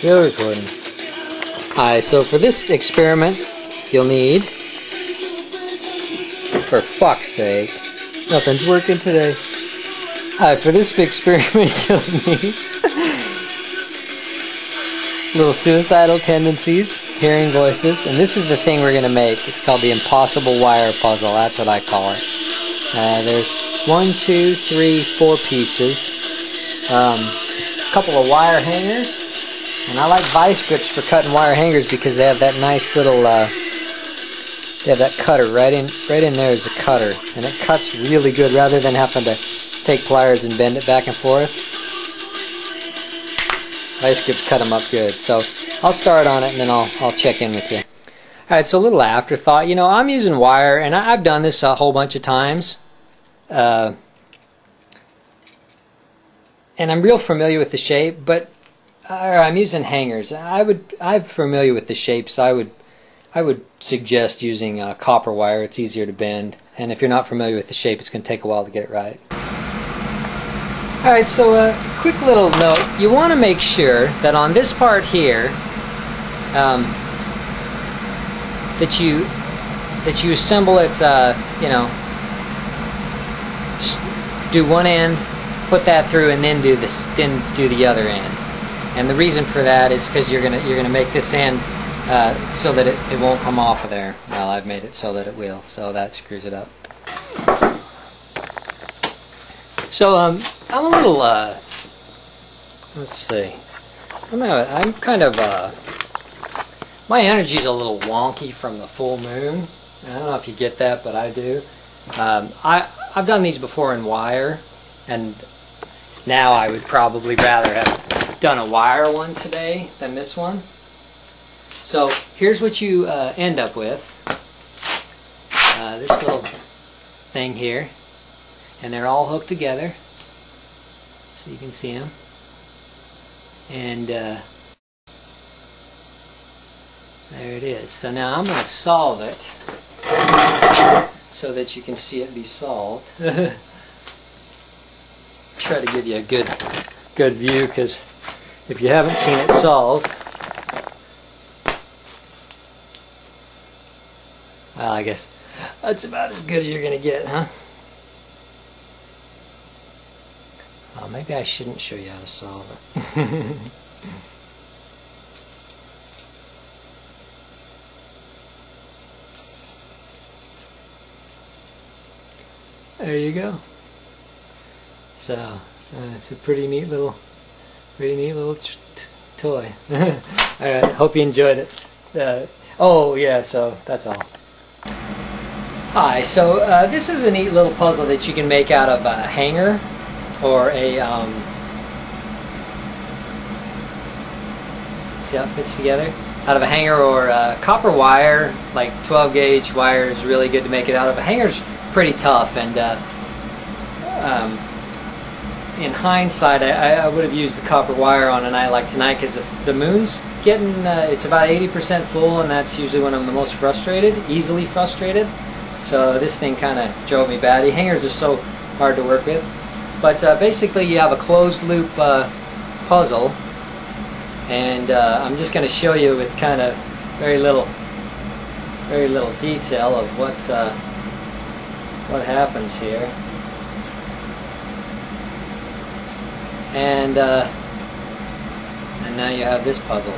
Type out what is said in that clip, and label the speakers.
Speaker 1: Still recording. Alright, so for this experiment, you'll need, for fuck's sake, nothing's working today. Alright, for this experiment, you'll need little suicidal tendencies, hearing voices, and this is the thing we're going to make. It's called the impossible wire puzzle. That's what I call it. There's 1, 2, 3, 4 pieces. A couple of wire hangers. And I like vice grips for cutting wire hangers because they have that nice little, they have that cutter right in there is a cutter, and it cuts really good rather than having to take pliers and bend it back and forth. Vice grips cut them up good. So I'll start on it and then I'll check in with you. Alright, so a little afterthought. You know, I'm using wire, and I've done this a whole bunch of times. And I'm real familiar with the shape, but I'm using hangers. I'm familiar with the shapes. I would suggest using copper wire. It's easier to bend, and if you're not familiar with the shape, it's going to take a while to get it right. Alright, so a quick little note. You want to make sure that on this part here, that you assemble it, you know, do one end, put that through, and then do the other end. And the reason for that is because you're gonna make this end so that it won't come off of there. Well, I've made it so that it will, so that screws it up. So I'm a little let's see. I'm kind of my energy's a little wonky from the full moon. I don't know if you get that, but I do. I've done these before in wire, and now I would probably rather have done a wire one today than this one. So here's what you end up with. This little thing here, and they're all hooked together so you can see them, and there it is. So now I'm going to solve it so that you can see it be solved. Try to give you a good view, because if you haven't seen it solved, well, I guess that's about as good as you're going to get, huh? Well, maybe I shouldn't show you how to solve it. There you go. So it's a pretty neat little toy. Alright, hope you enjoyed it. Oh yeah, so that's all. Hi, so this is a neat little puzzle that you can make out of a hanger or a see how it fits together? Out of a hanger or copper wire, like 12 gauge wire is really good to make it out of. A hanger's pretty tough, and in hindsight, I would have used the copper wire on a night like tonight, because the moon's getting, it's about 80% full, and that's usually when I'm the most frustrated, easily frustrated. So this thing kind of drove me batty. Hangers are so hard to work with. But basically you have a closed loop puzzle, and I'm just going to show you with kind of very little detail of what happens here. And now you have this puzzle.